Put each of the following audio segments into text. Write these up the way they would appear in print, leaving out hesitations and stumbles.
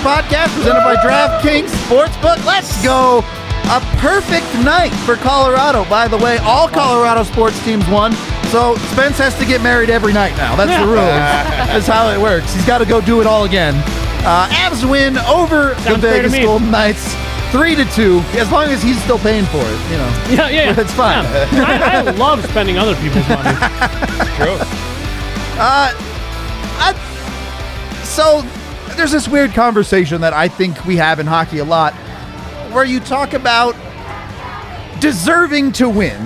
podcast presented by DraftKings Sportsbook. Let's go. A perfect night for Colorado, by the way. All Colorado sports teams won, so Spence has to get married every night now. That's the rule. That's how it works. He's got to go do it all again. Avs win over the Vegas Golden Knights 3-2, as long as he's still paying for it, you know. Yeah. That's fine. Yeah. I love spending other people's money. True. So there's this weird conversation that I think we have in hockey a lot, where you talk about deserving to win.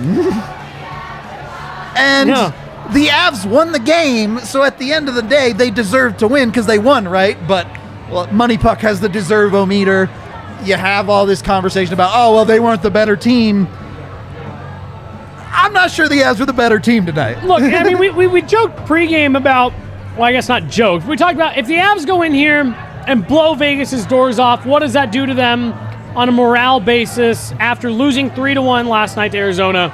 And the Avs won the game, so at the end of the day, they deserve to win because they won, right? But Money Puck has the deserve-o-meter. You have all this conversation about, oh, well, they weren't the better team. I'm not sure the Avs were the better team tonight. Look, I mean, we joked pregame about, well, I guess not joked. We talked about if the Avs go in here and blow Vegas's doors off, what does that do to them on a morale basis after losing 3-1 last night to Arizona?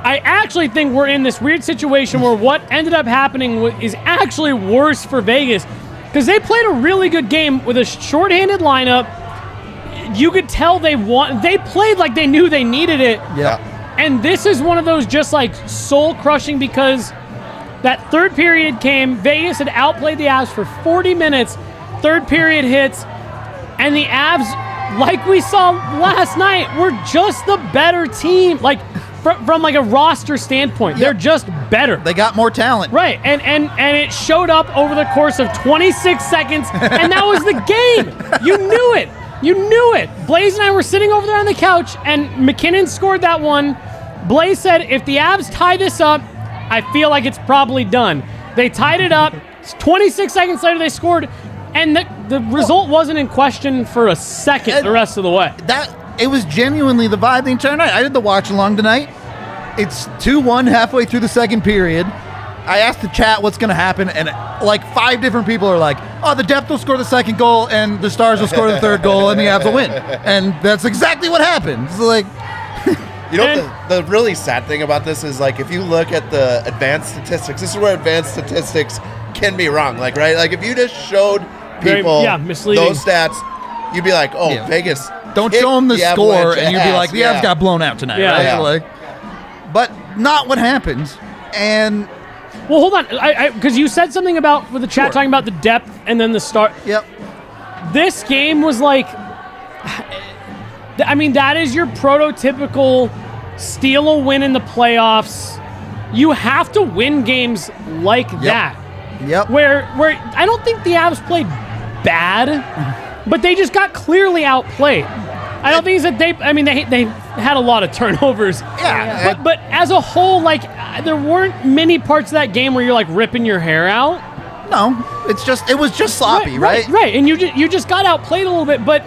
I actually think we're in this weird situation where what ended up happening is actually worse for Vegas because they played a really good game with a shorthanded lineup. You could tell they played like they knew they needed it. Yeah. And this is one of those just like soul-crushing because that third period came. Vegas had outplayed the Avs for 40 minutes. Third period hits. And the Avs, like we saw last night, were just the better team. Like, from like a roster standpoint, they're just better. They got more talent. Right. And it showed up over the course of 26 seconds. And that was the game. You knew it. You knew it. Blais and I were sitting over there on the couch, and McKinnon scored that one. Blais said, if the Avs tie this up, I feel like it's probably done. They tied it up. 26 seconds later, they scored. And the result wasn't in question for a second the rest of the way. It was genuinely the vibe the entire night. I did the watch along tonight. It's 2-1 halfway through the second period. I asked the chat what's going to happen, and like 5 different people are like, oh, the Depth will score the second goal, and the Stars will score the third goal, and the Avs will win. And that's exactly what happened. So like, you know, the really sad thing about this is, like, if you look at the advanced statistics, this is where advanced statistics can be wrong. Like, right? Like, if you just showed people those stats, you'd be like, oh, Vegas. Don't show them the score, and you'd be like, the Avs got blown out tonight. Right? Yeah. Like, but not what happened. And well, hold on, because you said something about with the chat talking about the depth and then the start. Yep. This game was like, I mean, that is your prototypical steal a win in the playoffs. You have to win games like that. Yep. Where I don't think the Avs played bad, but they just got clearly outplayed. I don't think it's that they had a lot of turnovers. Yeah. But as a whole, like, there weren't many parts of that game where you're like ripping your hair out. No, it was just sloppy, right? Right. And you just got outplayed a little bit, but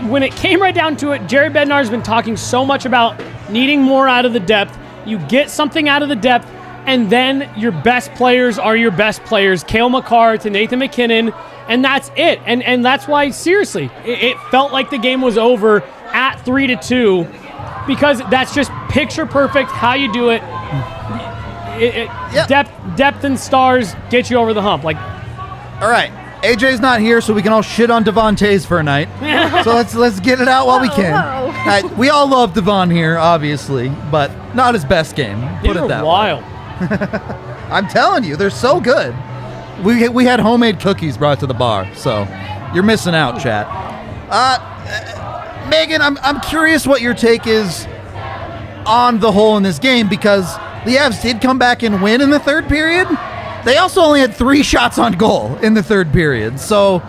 when it came right down to it, Jerry Bednar's been talking so much about needing more out of the depth. You get something out of the depth, and then your best players are your best players. Cale Makar to Nathan McKinnon, and that's it. And that's why, seriously, it felt like the game was over at 3-2 because that's just picture perfect how you do it. Depth and stars get you over the hump. Like, all right. AJ's not here, so we can all shit on Devon Toews for a night. So let's get it out while we can. All right, we all love Devon here, obviously, but not his best game. Put it that wild. I'm telling you, they're so good. We had homemade cookies brought to the bar, so you're missing out, chat. Meghan, I'm curious what your take is on the whole in this game, because the Avs did come back and win in the third period. They also only had 3 shots on goal in the third period. So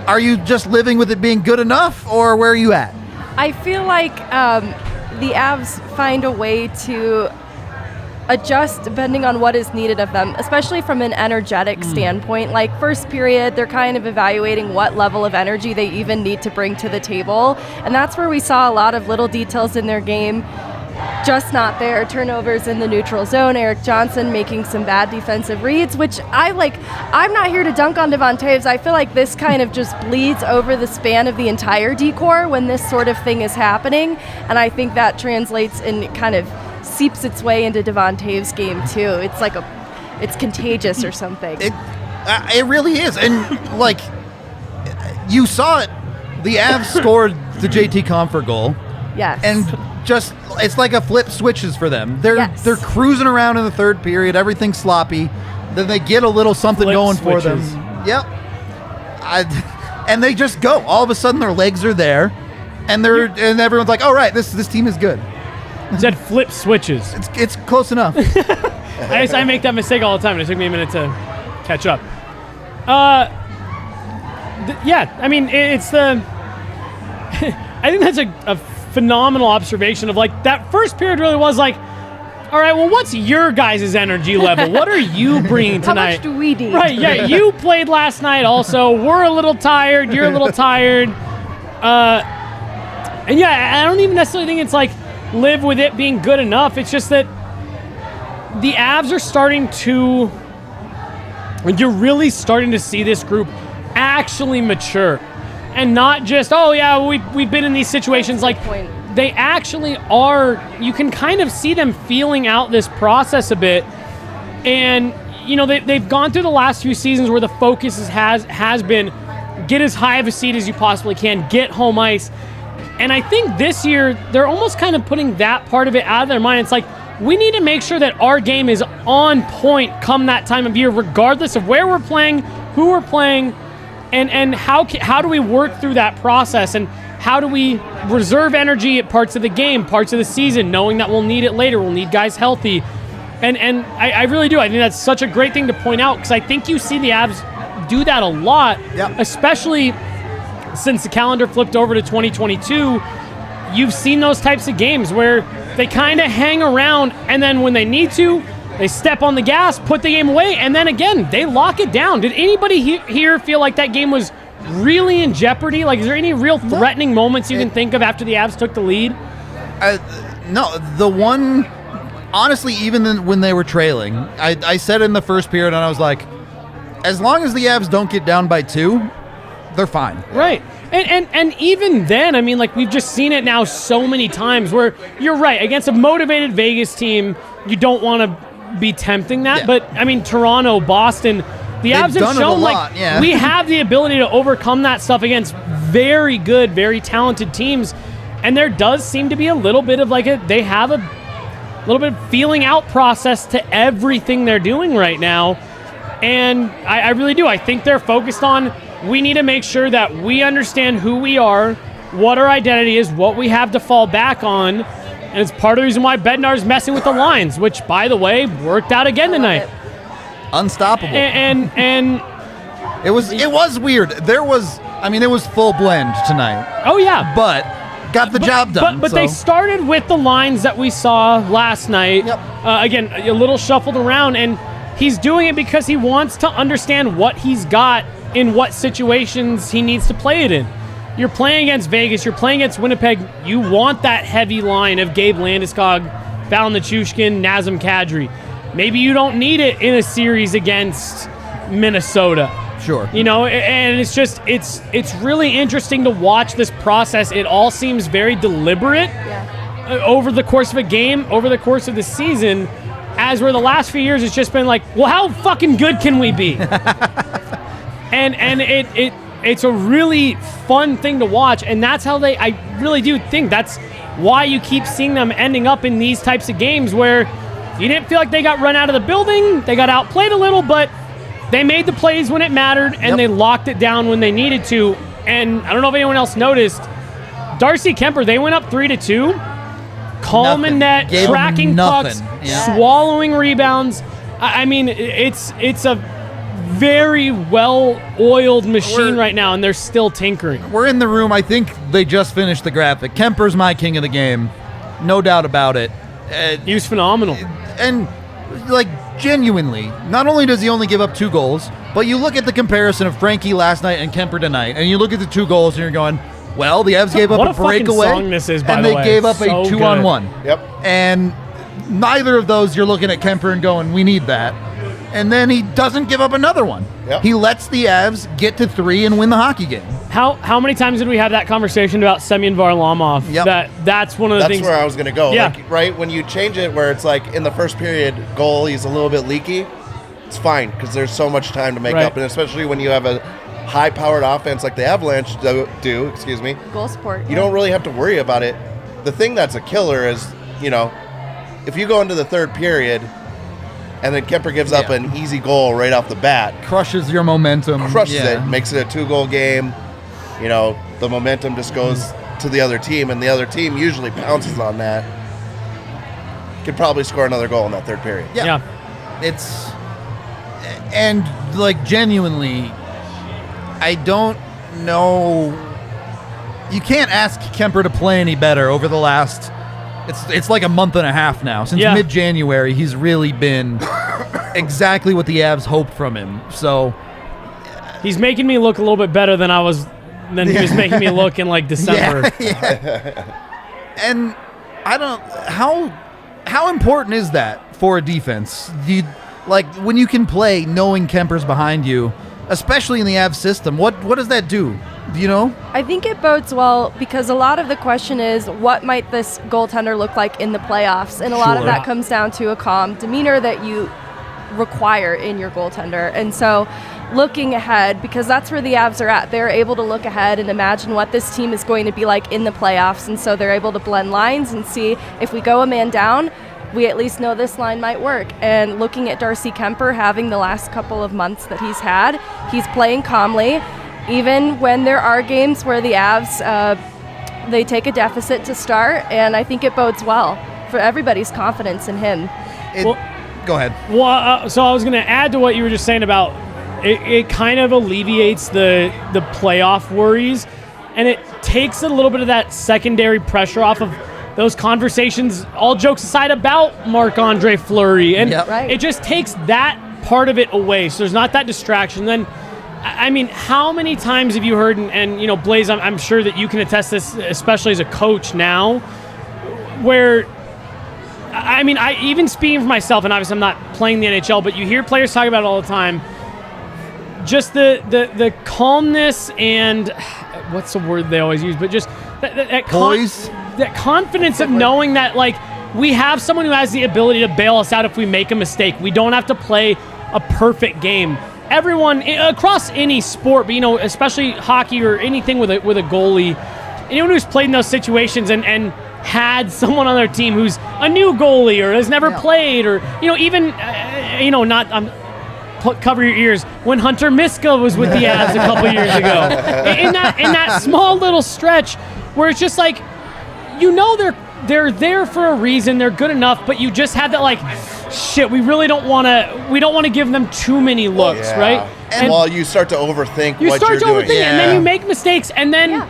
are you just living with it being good enough, or where are you at? I feel like the Avs find a way to adjust depending on what is needed of them, especially from an energetic standpoint. Like, first period, they're kind of evaluating what level of energy they even need to bring to the table. And that's where we saw a lot of little details in their game just not there. Turnovers in the neutral zone. Erik Johnson making some bad defensive reads, which I'm not here to dunk on Devon Toews. I feel like this kind of just bleeds over the span of the entire decor when this sort of thing is happening. And I think that translates and kind of seeps its way into Devon Toews' game too. It's like it's contagious or something. It really is. And like, you saw it. The Avs scored the JT Kuemper goal. Yes. And just, it's like a flip switches for them. They're cruising around in the third period. Everything's sloppy. Then they get a little something going for them. Yep. And they just go. All of a sudden, their legs are there. And everyone's like, all right, this team is good. You said flip switches. It's close enough. I make that mistake all the time. It took me a minute to catch up. I mean, it's the... I think that's a phenomenal observation of, like, that first period really was like, all right, well, what's your guys' energy level? What are you bringing tonight? How much do we need? Right, yeah, you played last night also. We're a little tired. You're a little tired. And, yeah, I don't even necessarily think it's, like, live with it being good enough. It's just that the Avs are starting to... You're really starting to see this group actually mature. And not just, oh, yeah, we've been in these situations. Like, they actually are, you can kind of see them feeling out this process a bit. And, you know, they've gone through the last few seasons where the focus has been get as high of a seed as you possibly can, get home ice. And I think this year, they're almost kind of putting that part of it out of their mind. It's like, we need to make sure that our game is on point come that time of year, regardless of where we're playing, who we're playing, and how do we work through that process, and how do we reserve energy at parts of the game, parts of the season, knowing that we'll need it later, we'll need guys healthy. And I really do. I think that's such a great thing to point out, because I think you see the Avs do that a lot, especially since the calendar flipped over to 2022. You've seen those types of games where they kind of hang around, and then when they need to, they step on the gas, put the game away, and then again, they lock it down. Did anybody here feel like that game was really in jeopardy? Like, is there any real threatening moments you can think of after the Avs took the lead? No, the one, honestly, even when they were trailing, I said in the first period, and I was like, as long as the Avs don't get down by 2, they're fine. Right. And even then, I mean, like, we've just seen it now so many times where you're right, against a motivated Vegas team, you don't want to be tempting that. But, I mean, Toronto, Boston, the Avs have shown, like, we have the ability to overcome that stuff against very good, very talented teams. And there does seem to be a little bit of, like, they have a little bit of feeling out process to everything they're doing right now. And I really do. I think they're focused on, we need to make sure that we understand who we are, what our identity is, what we have to fall back on. And it's part of the reason why Bednar's messing with the lines, which, by the way, worked out again tonight. Unstoppable. And it was weird. It was full blend tonight. Oh, yeah. But got the job done. But they started with the lines that we saw last night. Yep. Again, a little shuffled around, and he's doing it because he wants to understand what he's got in what situations he needs to play it in. You're playing against Vegas, you're playing against Winnipeg, you want that heavy line of Gabe Landeskog, Val Nichushkin, Nazem Kadri. Maybe you don't need it in a series against Minnesota. Sure. You know, and it's just, it's really interesting to watch this process. It all seems very deliberate over the course of a game, over the course of the season, as where the last few years it's just been like, well, how fucking good can we be? And it's a really fun thing to watch, and that's how I really do think that's why you keep seeing them ending up in these types of games where you didn't feel like they got run out of the building, they got outplayed a little, but they made the plays when it mattered, and they locked it down when they needed to. And I don't know if anyone else noticed, Darcy Kuemper, they went up 3-2, calm in net, tracking pucks, swallowing rebounds. I mean, it's a very well-oiled machine right now, and they're still tinkering. We're in the room. I think they just finished the graphic. Kemper's my king of the game. No doubt about it. He was phenomenal. And, like, genuinely, not only does he only give up 2 goals, but you look at the comparison of Frankie last night and Kuemper tonight, and you look at the 2 goals, and you're going, well, the Avs gave up a breakaway, song this is, by and the they way. gave up So a 2-on-1. Yep. And neither of those, you're looking at Kuemper and going, we need that. And then he doesn't give up another one. Yep. He lets the Avs get to 3 and win the hockey game. How many times did we have that conversation about Semyon Varlamov? Yep. That's one of the things. That's where I was going to go. Yeah. Like, right? When you change it where it's like in the first period, goal, he's a little bit leaky, it's fine because there's so much time to make up. And especially when you have a high-powered offense like the Avalanche do, excuse me, goal support. You don't really have to worry about it. The thing that's a killer is, if you go into the third period and then Kuemper gives up an easy goal right off the bat. Crushes your momentum. Crushes it, makes it a 2-goal game. The momentum just goes to the other team, and the other team usually pounces on that. Could probably score another goal in that third period. Yeah. And genuinely, I don't know. You can't ask Kuemper to play any better over the last. It's like a month and a half now. Since mid-January, he's really been exactly what the Avs hoped from him. So he's making me look a little bit better than he was making me look in December. And I don't. How important is that for a defense? When you can play knowing Kemper's behind you, especially in the Avs system, what does that do? Do you know? I think it bodes well because a lot of the question is what might this goaltender look like in the playoffs? And a lot of that comes down to a calm demeanor that you require in your goaltender. And so looking ahead, because that's where the Avs are at, they're able to look ahead and imagine what this team is going to be like in the playoffs. And so they're able to blend lines and see if we go a man down, we at least know this line might work. And looking at Darcy Kuemper having the last couple of months that he's playing calmly. Even when there are games where the Avs, they take a deficit to start, and I think it bodes well for everybody's confidence in him. Go ahead. Well, so I was going to add to what you were just saying about it kind of alleviates the playoff worries, and it takes a little bit of that secondary pressure off of those conversations, all jokes aside, about Marc-Andre Fleury. And it just takes that part of it away, so there's not that distraction. Then, I mean, how many times have you heard, and Blais, I'm sure that you can attest this, especially as a coach now, where, I mean, I even speaking for myself, and obviously I'm not playing the NHL, but you hear players talk about it all the time, just the calmness and, what's the word they always use, but just that confidence of knowing that, we have someone who has the ability to bail us out if we make a mistake. We don't have to play a perfect game. Everyone across any sport, but especially hockey or anything with a goalie, anyone who's played in those situations and had someone on their team who's a new goalie or has never played, or even cover your ears when Hunter Miska was with the Avs a couple years ago. In that small little stretch where it's just they're there for a reason, they're good enough, but you just have that shit, we don't want to give them too many looks, right? And you start to overthink what you're doing. And then you make mistakes, and then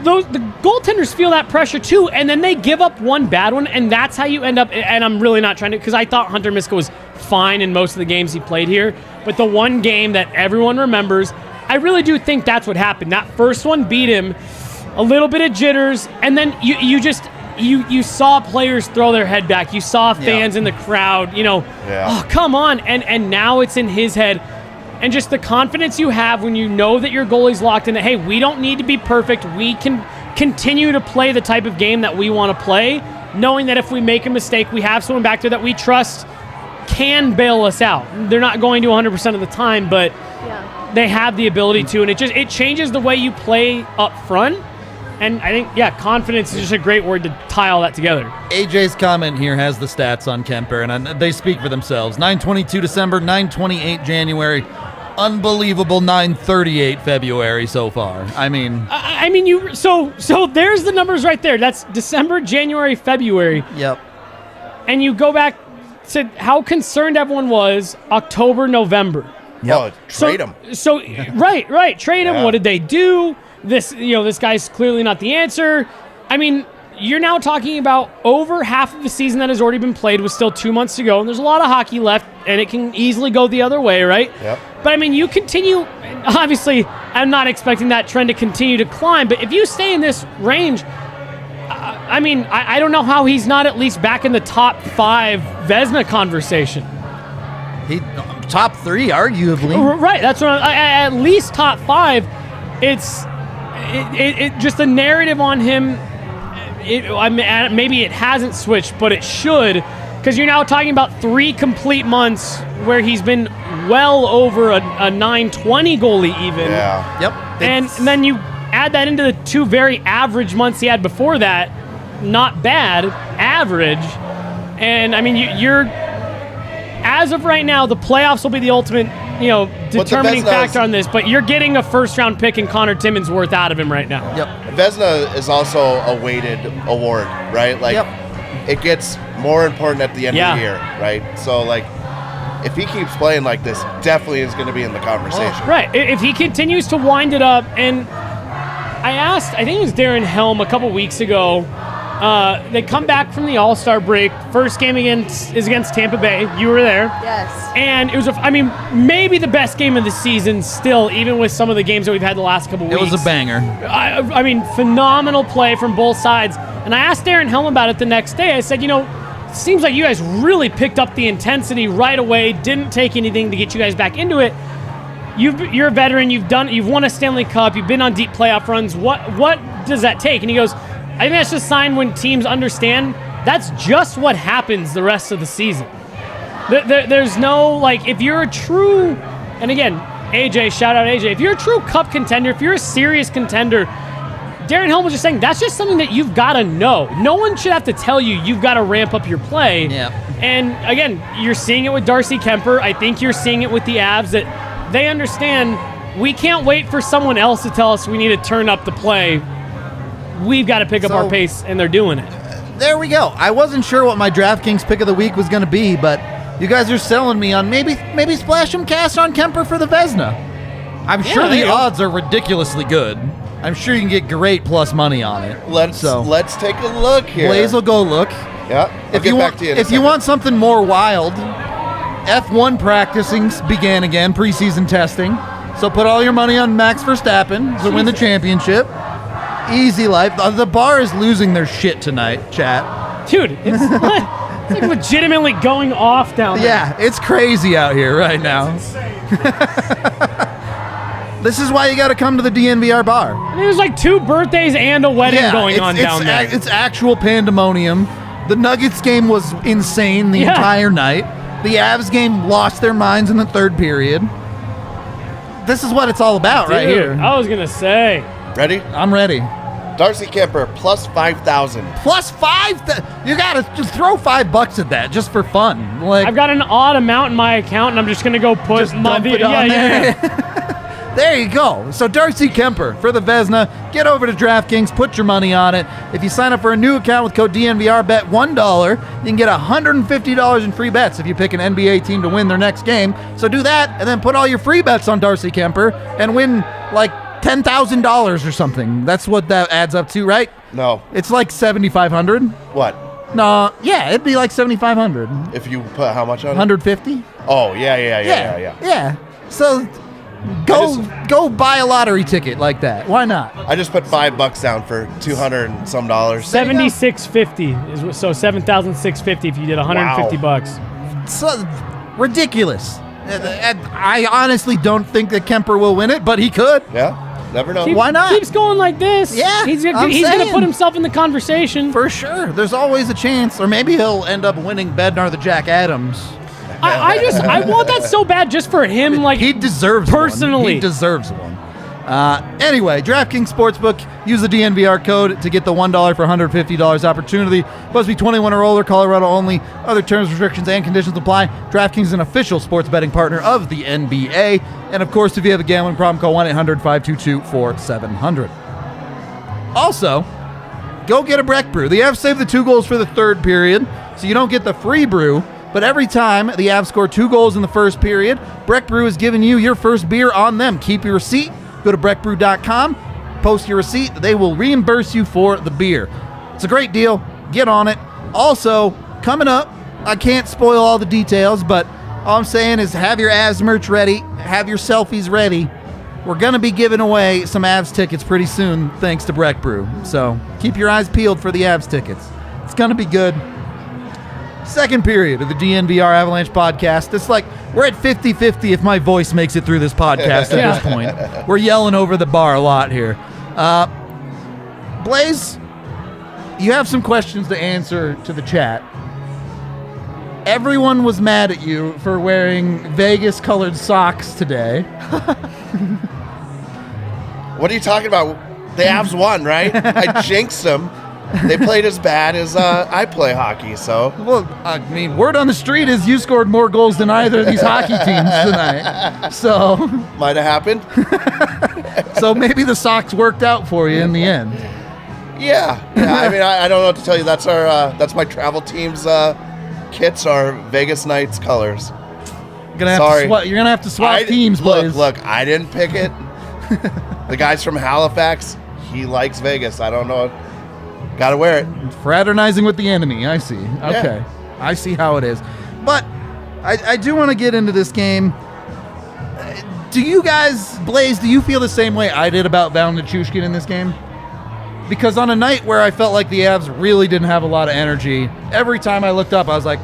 the goaltenders feel that pressure too, and then they give up one bad one, and that's how you end up. And I'm really not trying to, because I thought Hunter Miska was fine in most of the games he played here, but the one game that everyone remembers, I really do think that's what happened. That first one beat him, a little bit of jitters, and then you saw players throw their head back. You saw fans in the crowd, oh, come on. And now it's in his head. And just the confidence you have when you know that your goalie's locked in, that, hey, we don't need to be perfect. We can continue to play the type of game that we want to play, knowing that if we make a mistake, we have someone back there that we trust can bail us out. They're not going to 100% of the time, but they have the ability to. And it changes the way you play up front. And I think, confidence is just a great word to tie all that together. AJ's comment here has the stats on Kuemper, and they speak for themselves. 9/22 December, 9/28 January, unbelievable 9/38 February so far. So there's the numbers right there. That's December, January, February. Yep. And you go back to how concerned everyone was October, November. Yep. Oh, trade him. So right, trade him. What did they do? This guy's clearly not the answer. I mean, you're now talking about over half of the season that has already been played with still 2 months to go, and there's a lot of hockey left, and it can easily go the other way, right? Yep. But, I mean, you continue. Obviously, I'm not expecting that trend to continue to climb, but if you stay in this range, I don't know how he's not at least back in the top 5 Vezina conversation. Top 3, arguably. Right, that's what at least top 5. It's just the narrative on him. Maybe it hasn't switched, but it should. Because you're now talking about 3 complete months where he's been well over a 920 goalie even. Yeah. Yep. And then you add that into the 2 very average months he had before that. Not bad, average. And I mean, you're as of right now, the playoffs will be the ultimate, determining factor on this. But you're getting a first-round pick in Connor Timmins worth out of him right now. Yep. Vezina is also a weighted award, right? Like, it gets more important at the end of the year, right? So, like, if he keeps playing like this, definitely is going to be in the conversation. Right. If he continues to wind it up, and I asked, I think it was Darren Helm a couple weeks ago. They come back from the All-Star break. First game is against Tampa Bay. You were there. Yes. And it was, maybe the best game of the season still, even with some of the games that we've had the last couple weeks. It was a banger. I mean, phenomenal play from both sides. And I asked Darren Helm about it the next day. I said, it seems like you guys really picked up the intensity right away, didn't take anything to get you guys back into it. You're a veteran. You've won a Stanley Cup. You've been on deep playoff runs. What does that take? And he goes, I think that's just a sign when teams understand that's just what happens the rest of the season. There's no, if you're a true, and again, AJ, shout out AJ, if you're a true cup contender, if you're a serious contender, Darren Helm was just saying that's just something that you've got to know. No one should have to tell you you've got to ramp up your play. Yeah. And again, you're seeing it with Darcy Kuemper. I think you're seeing it with the Avs that they understand we can't wait for someone else to tell us we need to turn up the play. We've got to pick up our pace, and they're doing it. There we go. I wasn't sure what my DraftKings pick of the week was going to be, but you guys are selling me on maybe splash some cash on Kuemper for the Vezina. I'm sure the odds are ridiculously good. I'm sure you can get great plus money on it. Let's take a look here. Blais will go look. Yeah. If you want something more wild, F1 practicing began again, preseason testing. So put all your money on Max Verstappen to win the championship. Easy life. The bar is losing their shit tonight, chat. Dude, it's like legitimately going off down there. Yeah, it's crazy out here right now. This is why you got to come to the DNVR bar. There's like 2 birthdays and a wedding going on down there. It's actual pandemonium. The Nuggets game was insane the entire night. The Avs game lost their minds in the 3rd period. This is what it's all about right here. I was going to say. Ready? I'm ready. Darcy Kuemper, plus 5,000. Plus 5? You got to just throw $5 at that just for fun. I've got an odd amount in my account, and I'm just going to go put my video on there. There you go. So Darcy Kuemper for the Vezina. Get over to DraftKings. Put your money on it. If you sign up for a new account with code DNVR, bet $1, you can get $150 in free bets if you pick an NBA team to win their next game. So do that, and then put all your free bets on Darcy Kuemper and win $10,000 or something. That's what that adds up to, right? No. It's like $7,500. What? No, yeah, it'd be like $7,500. If you put how much on it? 150. Oh, yeah. Yeah. So go buy a lottery ticket like that. Why not? I just put $5 down for $200 and some dollars. $7,650 is so $7,650 if you did $150. So ridiculous. I honestly don't think that Kuemper will win it, but he could. Yeah, never know. Why not? Keeps going like this. Yeah, he's going to put himself in the conversation. For sure. There's always a chance. Or maybe he'll end up winning Bednar the Jack Adams. I want that so bad just for him. He deserves personally. One. He deserves one. Anyway, DraftKings Sportsbook. Use the DNVR code to get the $1 for $150 opportunity. Must be 21 or older, Colorado only. Other terms, restrictions, and conditions apply. DraftKings is an official sports betting partner of the NBA. And of course, if you have a gambling problem, call 1-800-522-4700. Also, go get a Breck Brew. The Avs saved the 2 goals for the 3rd period, so you don't get the free brew. But every time the Avs score 2 goals in the 1st period, Breck Brew is giving you your first beer on them. Keep your receipt. Go to breckbrew.com, post your receipt. They will reimburse you for the beer. It's a great deal. Get on it. Also, coming up, I can't spoil all the details, but all I'm saying is have your Avs merch ready. Have your selfies ready. We're going to be giving away some Avs tickets pretty soon, thanks to Breck Brew. So keep your eyes peeled for the Avs tickets. It's going to be good. 2nd period of the DNVR Avalanche podcast. It's like we're at 50-50 if my voice makes it through this podcast at this point. We're yelling over the bar a lot here. Blais, you have some questions to answer to the chat. everyone was mad at you for wearing Vegas-colored socks today. What are you talking about? The Avs won, right? I jinxed them. They played as bad as I play hockey, so. Well, I mean, word on the street is you scored more goals than either of these hockey teams tonight. So. Might have happened. So maybe the socks worked out for you in the end. Yeah. I mean, I don't know what to tell you. That's that's my travel team's kits, are Vegas Knights colors. You're gonna have to swap teams, Blais. Look, I didn't pick it. The guy's from Halifax. He likes Vegas. I don't know. Got to wear it. Fraternizing with the enemy. I see. Okay. Yeah. I see how it is. But I do want to get into this game. Do you guys, Blais, do you feel the same way I did about Val Nichushkin in this game? Because on a night where I felt like the Avs really didn't have a lot of energy, every time I looked up, I was like,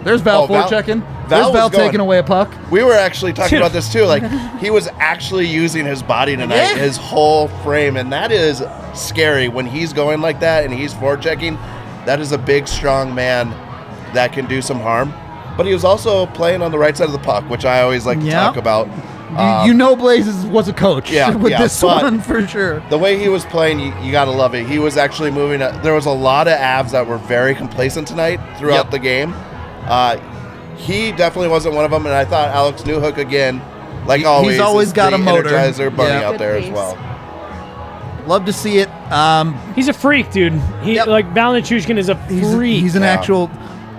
there's Val forechecking. There's Val taking away a puck. We were actually talking about this too. Like, he was actually using his body tonight, his whole frame, and that is scary when he's going like that and he's forechecking. That is a big, strong man that can do some harm. But he was also playing on the right side of the puck, which I always like to talk about. You know, Blais was a coach with this one for sure. The way he was playing, you got to love it. He was actually moving. There was a lot of Avs that were very complacent tonight throughout the game. He definitely wasn't one of them, and I thought Alex Newhook again, like always, he's always got a motor. Energizer bunny out there as well. Love to see it. He's a freak, dude. Like Val Nichushkin is a freak. He's an actual.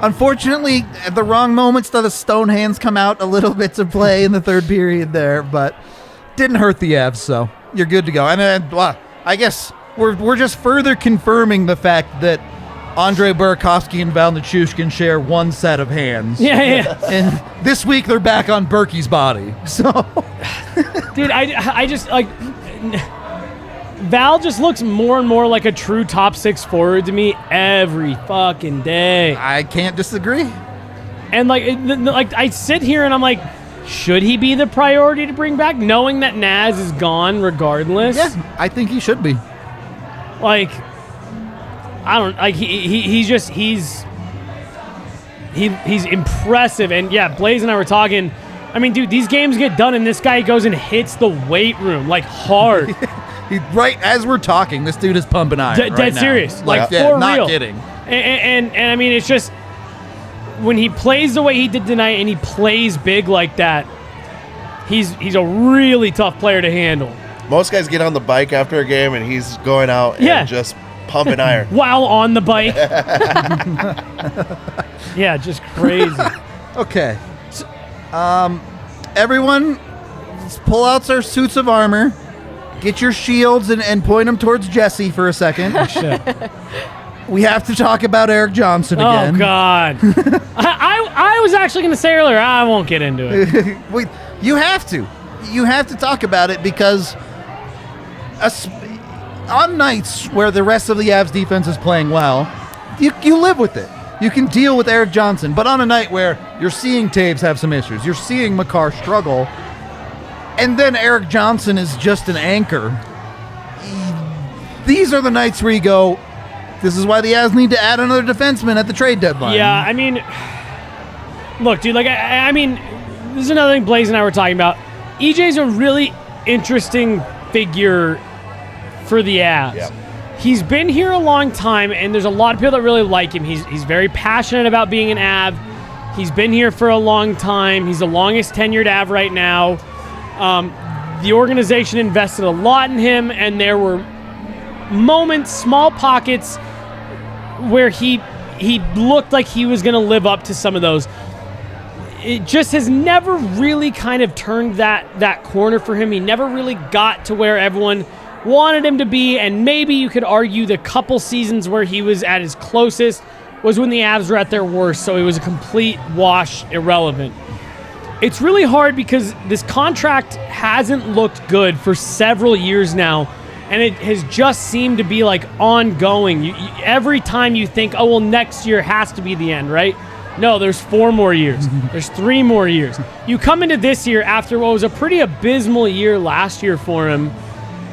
Unfortunately, at the wrong moments, the stone hands come out a little bit to play in the third period there, but didn't hurt the Avs, so you're good to go. And I guess we're just further confirming the fact that Andrei Burakovsky and Val Nichushkin share one set of hands. Yeah. And this week they're back on Berkey's body. So, dude, I just like Val just looks more and more like a true top six forward to me every fucking day. I can't disagree. And like I sit here and I'm like, should he be the priority to bring back, knowing that Naz is gone regardless? Yeah, I think he should be. Like, I don't like he's impressive. And yeah, Blais and I were talking. I mean, dude, these games get done and this guy goes and hits the weight room like hard. Right as we're talking, this dude is pumping iron. Dead serious, like for real. Not kidding. And I mean, it's just when he plays the way he did tonight and he plays big like that, he's a really tough player to handle. Most guys get on the bike after a game and he's going out and just pumping iron while on the bike. Yeah, just crazy. Okay, everyone, let's pull out our suits of armor. Get your shields and point them towards Jesse for a second. Oh, shit. We have to talk about Erik Johnson again. Oh, God. I was actually going to say earlier, I won't get into it. You have to. You have to talk about it because on nights where the rest of the Avs defense is playing well, you live with it. You can deal with Erik Johnson. But on a night where you're seeing Taves have some issues, you're seeing Makar struggle, and then Erik Johnson is just an anchor. These are the nights where you go, this is why the Avs need to add another defenseman at the trade deadline. Yeah, I mean, look, dude, like, I mean, this is another thing Blais and I were talking about. EJ's a really interesting figure for the Avs. Yep. He's been here a long time, and there's a lot of people that really like him. He's very passionate about being an Av. He's been here for a long time. He's the longest tenured Av right now. The organization invested a lot in him, and there were moments, small pockets, where he looked like he was going to live up to some of those. It just has never really kind of turned that corner for him. He never really got to where everyone wanted him to be, and maybe you could argue the couple seasons where he was at his closest was when the Avs were at their worst, so he was a complete wash, irrelevant. It's really hard because this contract hasn't looked good for several years now, and it has just seemed to be like ongoing. Every time you think, oh, well, next year has to be the end, right? No, there's 4 more years. There's 3 more years. You come into this year after what was a pretty abysmal year last year for him.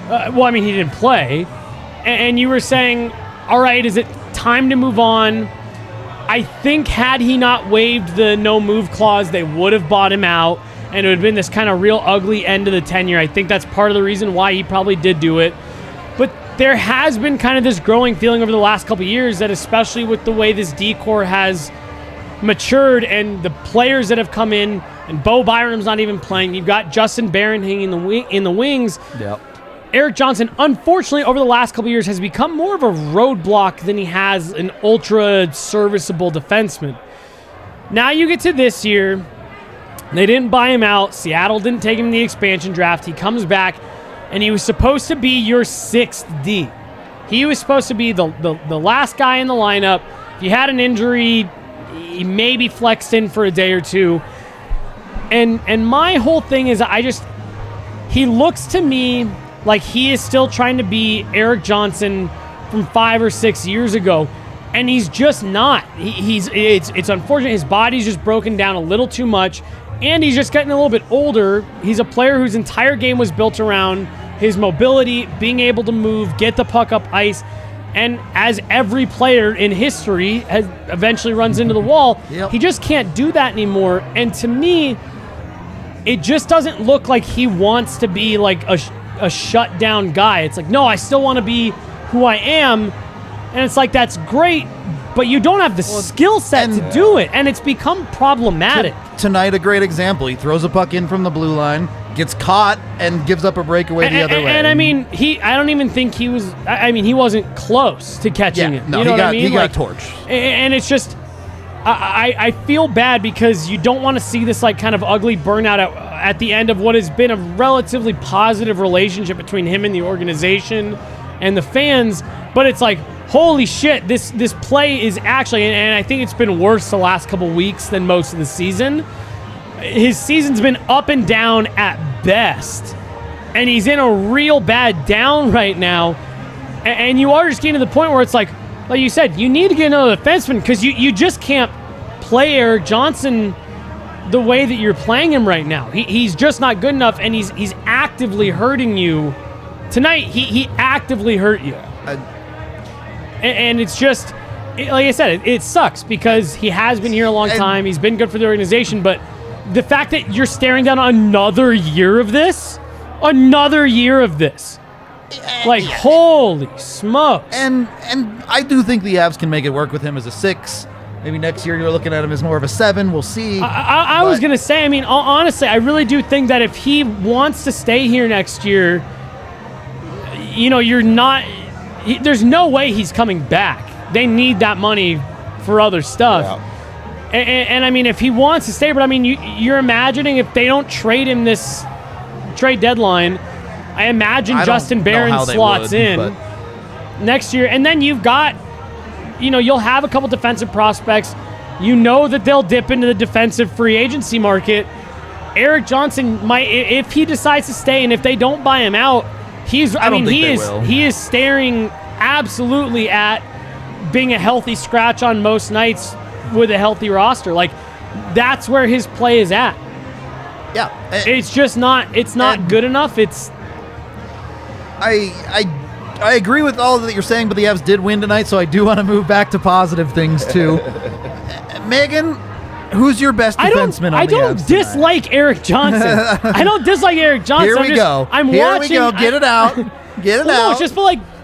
Well, I mean, he didn't play. And you were saying, all right, is it time to move on? I think had he not waived the no move clause, they would have bought him out, and it would have been this kind of real ugly end of the tenure. I think that's part of the reason why he probably did do it. But there has been kind of this growing feeling over the last couple of years that, especially with the way this D-core has matured and the players that have come in, and Bo Byram's not even playing. You've got Justin Barron hanging in the wings. Yep. Eric Johnson, unfortunately, over the last couple of years, has become more of a roadblock than he has an ultra serviceable defenseman. Now you get to this year. They didn't buy him out. Seattle didn't take him in the expansion draft. He comes back, and he was supposed to be your 6th D. He was supposed to be the last guy in the lineup. If you had an injury, he maybe flexed in for a day or two. And my whole thing is he looks to me like he is still trying to be Eric Johnson from 5 or 6 years ago, and he's just not. It's unfortunate. His body's just broken down a little too much, and he's just getting a little bit older. He's a player whose entire game was built around his mobility, being able to move, get the puck up ice, and as every player in history has eventually runs into the wall, he just can't do that anymore. And to me, it just doesn't look like he wants to be like a shut-down guy. It's like, no, I still want to be who I am. And it's like, that's great, but you don't have the skill set to do it. And it's become problematic. Tonight, a great example. He throws a puck in from the blue line, gets caught, and gives up a breakaway the other way. And I mean, I don't even think he was, he wasn't close to catching it. No, you know what I mean? He got torched. And it's just, I feel bad because you don't want to see this like kind of ugly burnout at the end of what has been a relatively positive relationship between him and the organization and the fans. But it's like, holy shit, this play is actually, and I think it's been worse the last couple weeks than most of the season. His season's been up and down at best, and he's in a real bad down right now. And you are just getting to the point where it's like you said, you need to get another defenseman because you just can't play Eric Johnson the way that you're playing him right now. He's just not good enough, and he's actively hurting you. Tonight, he actively hurt you. And it's just, like I said, it sucks because he has been here a long time. He's been good for the organization, but the fact that you're staring down another year of this, like, holy smokes. And I do think the Avs can make it work with him as a 6. Maybe next year you're looking at him as more of a 7. We'll see. I was going to say, honestly, I really do think that if he wants to stay here next year, you're not... There's no way he's coming back. They need that money for other stuff. Yeah. And if he wants to stay, but you're imagining if they don't trade him this trade deadline, I imagine Justin Barron slots in next year. And then you've got, you'll have a couple defensive prospects. That they'll dip into the defensive free agency market. Eric Johnson might, if he decides to stay, and if they don't buy him out, he is staring absolutely at being a healthy scratch on most nights with a healthy roster. Like, that's where his play is at. Yeah. It's just not, not good enough. I agree with all that you're saying, but the Avs did win tonight, so I do want to move back to positive things too. Meghan, who's your best defenseman on the Avs I don't dislike Eric Johnson. I don't dislike Eric Johnson. Here we go. Get it out. Get it out. No, it's just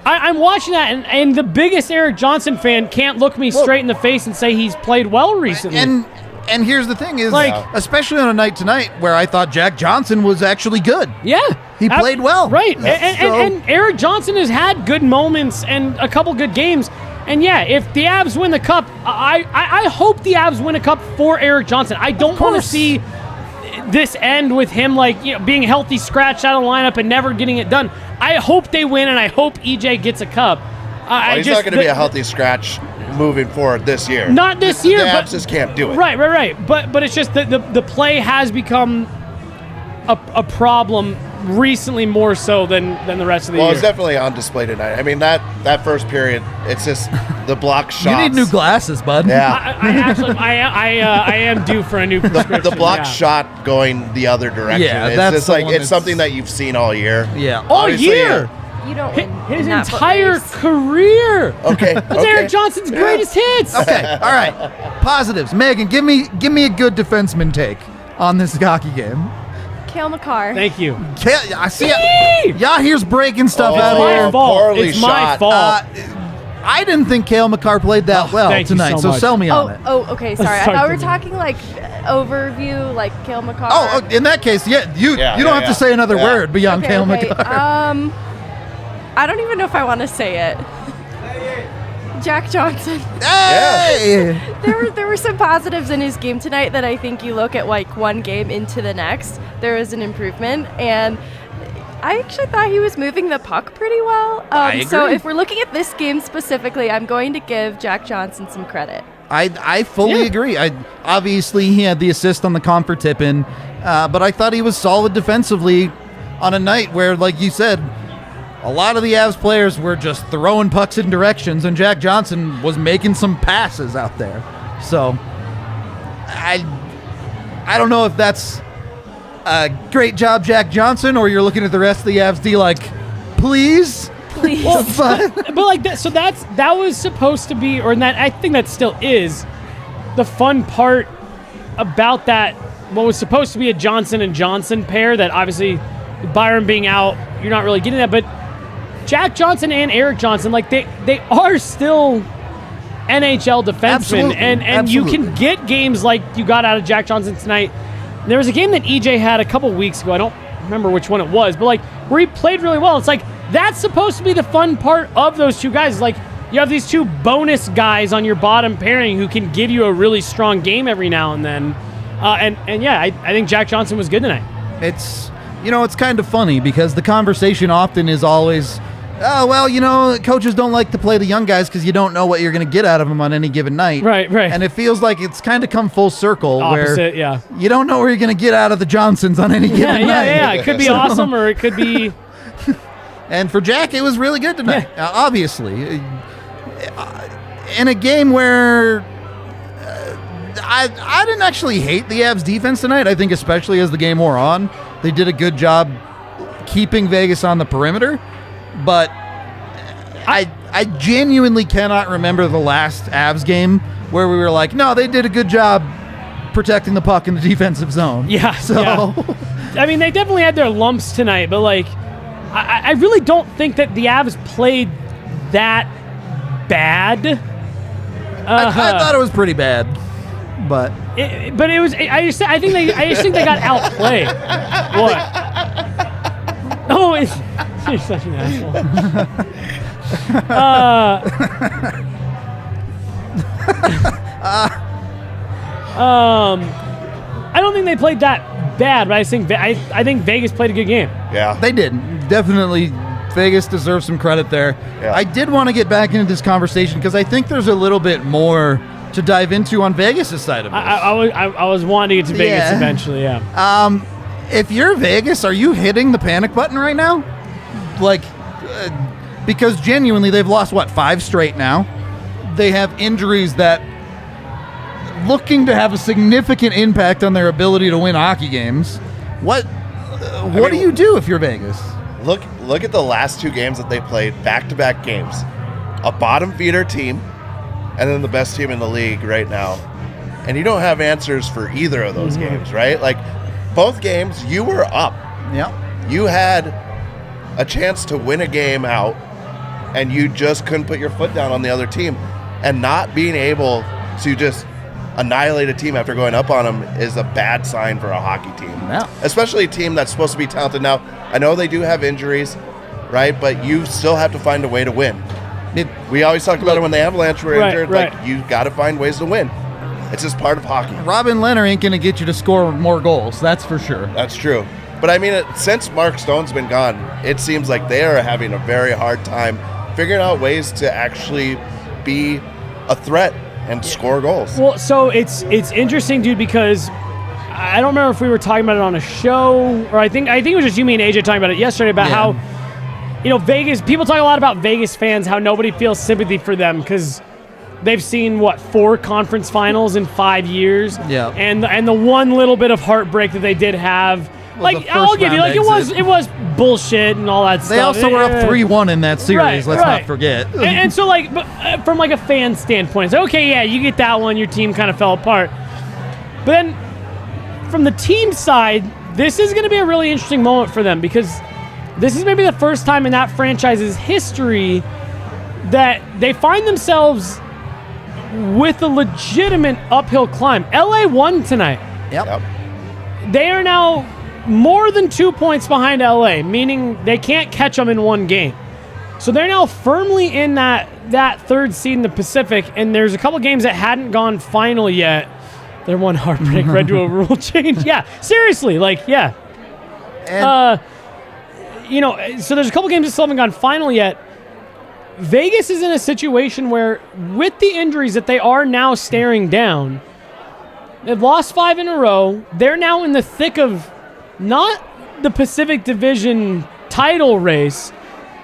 I'm watching that, and the biggest Eric Johnson fan can't look me straight in the face and say he's played well recently. And here's the thing is, especially on a night tonight where I thought Jack Johnson was actually good. Yeah. He played well. Right. And Eric Johnson has had good moments and a couple good games. And if the Avs win the cup, I hope the Avs win a cup for Eric Johnson. I don't want to see this end with him being healthy, scratched out of the lineup and never getting it done. I hope they win, and I hope EJ gets a cup. He's not going to be a healthy scratch moving forward this year. Not this year, the but Avs just can't do it. Right. But it's just the play has become a problem recently, more so than the rest of the year. Well, it's definitely on display tonight. That first period, it's just the block shots. You need new glasses, bud. Yeah. I am due for a new prescription. The block shot going the other direction. Yeah, it's something that you've seen all year. Yeah. All year. you don't win his in that foot entire race. career. Okay. That's Erik Johnson's greatest hits. Okay, all right. Positives. Megan, give me a good defenseman take on this hockey game. Cale Makar. Thank you. I see it. Yahir's breaking stuff out My here. fault. poorly It's my shot. fault. I didn't think Cale Makar played that well thank you tonight, so so much. sell me on it. Oh, okay. Sorry. I Sorry, thought we were Timmy. talking like overview, like Cale Makar. Oh, in that case, you don't have to say another word beyond Cale Makar. I don't even know if I want to say it. Jack Johnson. Hey! There were some positives in his game tonight that I think you look at like one game into the next, there is an improvement, and I actually thought he was moving the puck pretty well. I so agree. if we're looking at this game specifically, I'm going to give Jack Johnson some credit. I fully agree. Obviously, he had the assist on the Comfort tip-in, but I thought he was solid defensively on a night where, like you said, a lot of the Avs players were just throwing pucks in directions, and Jack Johnson was making some passes out there. So, I don't know if that's great job, Jack Johnson, or you're looking at the rest of the Avs D like, please? Please. But like that, so that was supposed to be, or that I think that still is the fun part about that. What was supposed to be a Johnson and Johnson pair, that obviously Byron being out, you're not really getting that. But Jack Johnson and Erik Johnson, like they are still NHL defensemen, Absolutely. and you can get games like you got out of Jack Johnson tonight. There was a game that EJ had a couple weeks ago. I don't remember which one it was, but like where he played really well. It's like that's supposed to be the fun part of those two guys. Like you have these two bonus guys on your bottom pairing who can give you a really strong game every now and then. And yeah, I think Jack Johnson was good tonight. It's kind of funny because the conversation often is always, oh, well, coaches don't like to play the young guys because you don't know what you're going to get out of them on any given night. Right. And it feels like it's kind of come full circle Opposite, where yeah. you don't know where you're going to get out of the Johnsons on any given night. Yeah. It could be awesome or it could be... And for Jack, it was really good tonight, obviously. In a game where I didn't actually hate the Avs defense tonight. I think especially as the game wore on, they did a good job keeping Vegas on the perimeter. But I genuinely cannot remember the last Avs game where we were like, no, they did a good job protecting the puck in the defensive zone. Yeah. So, yeah. I mean, they definitely had their lumps tonight, but like, I really don't think that the Avs played that bad. I thought it was pretty bad, but it was. I just think they got outplayed. What? Oh, you're such an asshole. I don't think they played that bad, but I think Vegas played a good game. Yeah. they did. Definitely, Vegas deserves some credit there. Yeah. I did want to get back into this conversation because I think there's a little bit more to dive into on Vegas' side of this. I was wanting to get to Vegas Yeah. eventually, yeah. If you're Vegas, are you hitting the panic button right now? Like, because genuinely, they've lost, 5 straight now? They have injuries that looking to have a significant impact on their ability to win hockey games. What do you do if you're Vegas? Look at the last 2 games that they played, back-to-back games. A bottom feeder team, and then the best team in the league right now. And you don't have answers for either of those games, right? Like, both games, you were up. Yeah. You had a chance to win a game out, and you just couldn't put your foot down on the other team. And not being able to just annihilate a team after going up on them is a bad sign for a hockey team. Yeah. Especially a team that's supposed to be talented. Now, I know they do have injuries, right? But you still have to find a way to win. We always talked about it when the Avalanche were injured. Right. Like, you got to find ways to win. It's just part of hockey. Robin Lehner ain't going to get you to score more goals. That's for sure. That's true. But I mean, since Mark Stone's been gone, it seems like they are having a very hard time figuring out ways to actually be a threat and score goals. Well, so it's interesting, dude, because I don't remember if we were talking about it on a show, or I think it was just you, me, and AJ talking about it yesterday about how, Vegas, people talk a lot about Vegas fans, how nobody feels sympathy for them because they've seen, 4 conference finals in 5 years. Yeah. And the one little bit of heartbreak that they did have like I'll give you, like it was bullshit and all that stuff. They also were up 3-1 in that series. Let's not forget. And so, like, but from like a fan standpoint, it's like, okay, yeah, you get that one. Your team kind of fell apart. But then, from the team side, this is going to be a really interesting moment for them because this is maybe the first time in that franchise's history that they find themselves with a legitimate uphill climb. LA won tonight. Yep. They are now more than 2 points behind LA, meaning they can't catch them in one game. So they're now firmly in that third seed in the Pacific, and there's a couple games that hadn't gone final yet. Their one heartbreak led to a rule change. Yeah, seriously, like, yeah. And so there's a couple games that still haven't gone final yet. Vegas is in a situation where, with the injuries that they are now staring down, they've lost 5 in a row. They're now in the thick of not the Pacific Division title race.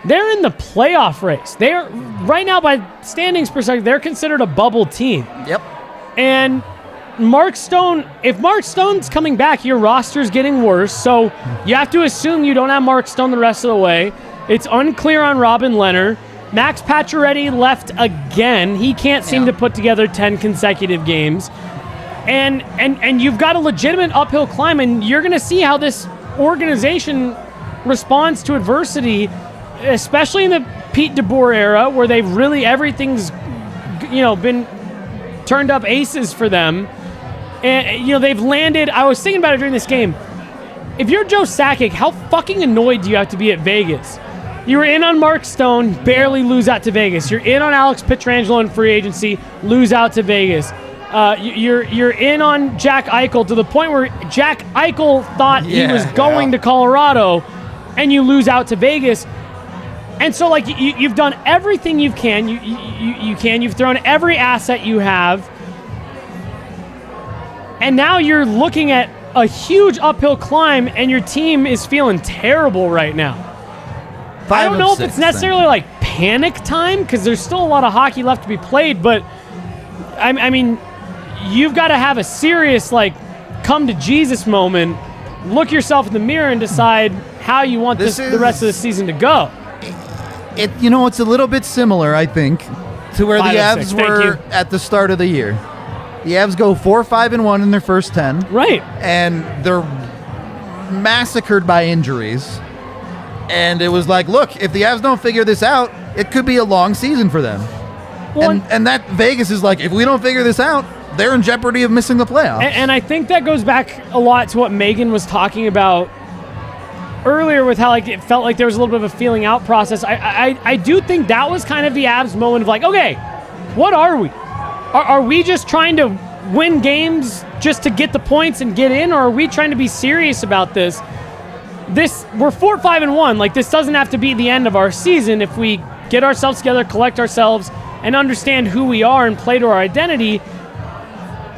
They're in the playoff race. They are right now, by standings perspective, they're considered a bubble team. Yep. And Mark Stone, if Mark Stone's coming back, your roster's getting worse. So you have to assume you don't have Mark Stone the rest of the way. It's unclear on Robin Leonard. Max Pacioretty left again. He can't seem to put together 10 consecutive games. And you've got a legitimate uphill climb, and you're going to see how this organization responds to adversity, especially in the Pete DeBoer era, where they've really, everything's, been turned up aces for them. And, they've landed, I was thinking about it during this game. If you're Joe Sakic, how fucking annoyed do you have to be at Vegas? You were in on Mark Stone, barely lose out to Vegas. You're in on Alex Pietrangelo in free agency, lose out to Vegas. You're in on Jack Eichel to the point where Jack Eichel thought he was going to Colorado, and you lose out to Vegas. And so, like, you've done everything you can. You've thrown every asset you have, and now you're looking at a huge uphill climb, and your team is feeling terrible right now. I don't know if it's necessarily like panic time, because there's still a lot of hockey left to be played, but I mean, you've got to have a serious, like, come to Jesus moment, look yourself in the mirror and decide how you want the rest of the season to go. It's a little bit similar, I think, to where the Avs were at the start of the year. The Avs go 4-5-1 in their first 10. Right. And they're massacred by injuries. And it was like, look, if the Avs don't figure this out, it could be a long season for them. Well, and that Vegas is like, if we don't figure this out, they're in jeopardy of missing the playoffs. And I think that goes back a lot to what Meghan was talking about earlier, with how, like, it felt like there was a little bit of a feeling out process. I do think that was kind of the Avs moment of like, okay, what are we? Are we just trying to win games just to get the points and get in, or are we trying to be serious about this? We're 4-5-1. Like, this doesn't have to be the end of our season if we get ourselves together, collect ourselves, and understand who we are and play to our identity.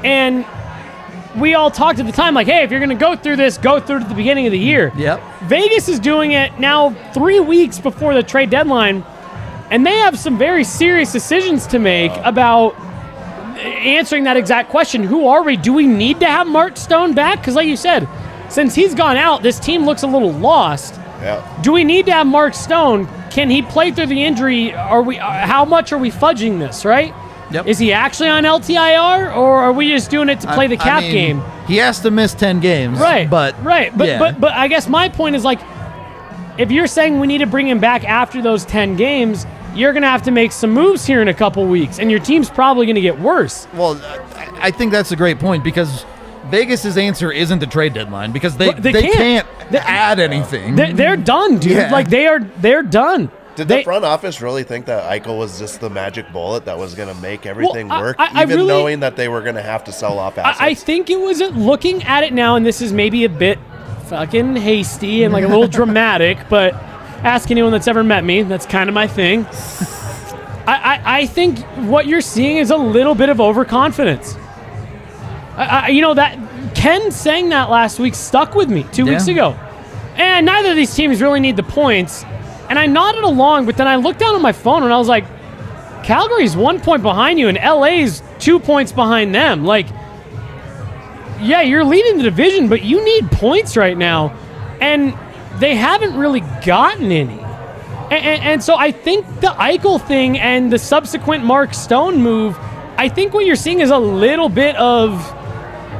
And we all talked at the time, like, hey, if you're going to go through this, go through it at the beginning of the year. Yep. Vegas is doing it now 3 weeks before the trade deadline, and they have some very serious decisions to make about answering that exact question. Who are we? Do we need to have Mark Stone back? Because like you said, since he's gone out, this team looks a little lost. Yeah. Do we need to have Mark Stone? Can he play through the injury? How much are we fudging this, right? Yep. Is he actually on LTIR, or are we just doing it to play the cap game? He has to miss 10 games. Right. But I guess my point is, like, if you're saying we need to bring him back after those 10 games, you're going to have to make some moves here in a couple weeks, and your team's probably going to get worse. Well, I think that's a great point, because Vegas's answer isn't the trade deadline, because they can't add anything. They're done, dude. Yeah. Like, they're done. Did the front office really think that Eichel was just the magic bullet that was going to make everything work, even knowing that they were going to have to sell off assets? I think it was looking at it now, and this is maybe a bit fucking hasty and like a little dramatic, but ask anyone that's ever met me, that's kind of my thing. I think what you're seeing is a little bit of overconfidence. That Ken saying that last week stuck with me 2 weeks ago. And neither of these teams really need the points. And I nodded along, but then I looked down on my phone and I was like, Calgary's 1 point behind you and LA's 2 points behind them. Like, yeah, you're leading the division, but you need points right now. And they haven't really gotten any. And so I think the Eichel thing and the subsequent Mark Stone move, I think what you're seeing is a little bit of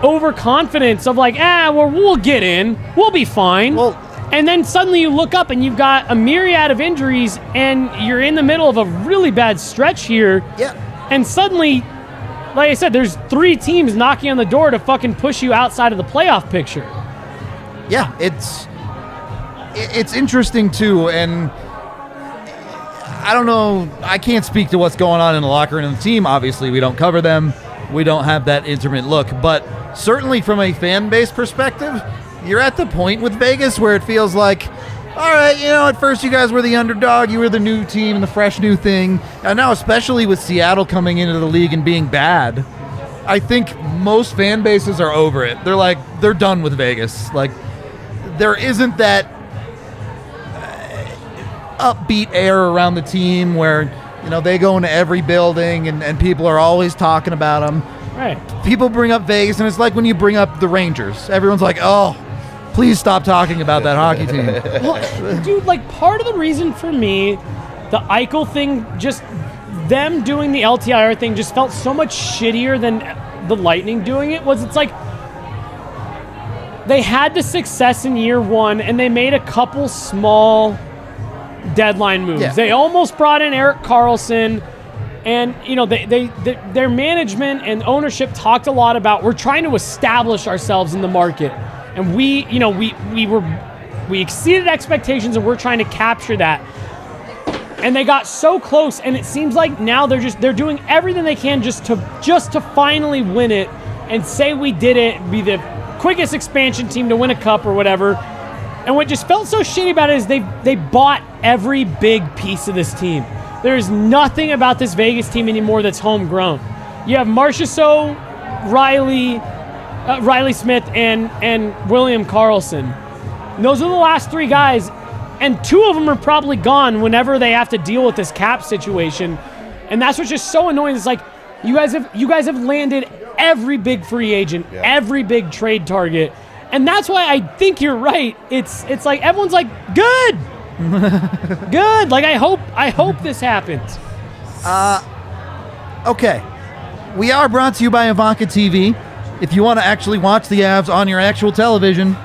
overconfidence of like, well, we'll get in. We'll be fine. Well, and then suddenly you look up and you've got a myriad of injuries and you're in the middle of a really bad stretch here. Yeah. And suddenly, like I said, there's 3 teams knocking on the door to fucking push you outside of the playoff picture. Yeah, it's interesting too, and I don't know, I can't speak to what's going on in the locker room and the team. Obviously, we don't cover them. We don't have that intimate look. But certainly from a fan base perspective, you're at the point with Vegas where it feels like, all right, at first you guys were the underdog. You were the new team and the fresh new thing. And now, especially with Seattle coming into the league and being bad, I think most fan bases are over it. They're done with Vegas. Like, there isn't that upbeat air around the team where, they go into every building and people are always talking about them. Right. People bring up Vegas, and it's like when you bring up the Rangers. Everyone's like, oh, please stop talking about that hockey team. Well, dude, part of the reason for me, the Eichel thing, just them doing the LTIR thing just felt so much shittier than the Lightning doing it, it's like they had the success in year 1 and they made a couple small deadline moves. Yeah. They almost brought in Erik Karlsson, and their management and ownership talked a lot about, we're trying to establish ourselves in the market, and we exceeded expectations and we're trying to capture that. And they got so close, and it seems like now they're doing everything they can just to finally win it and say we did it, be the quickest expansion team to win a cup or whatever. And what just felt so shitty about it is they bought every big piece of this team. There's nothing about this Vegas team anymore that's homegrown. You have Marchessault, Riley Smith, and William Karlsson. And those are the last 3 guys, and 2 of them are probably gone whenever they have to deal with this cap situation. And that's what's just so annoying. It's like you guys have landed every big free agent, every big trade target. And that's why I think you're right. It's like everyone's like, good. Good. Like I hope this happens. Okay. We are brought to you by Ivanka TV. If you want to actually watch the Avs on your actual television,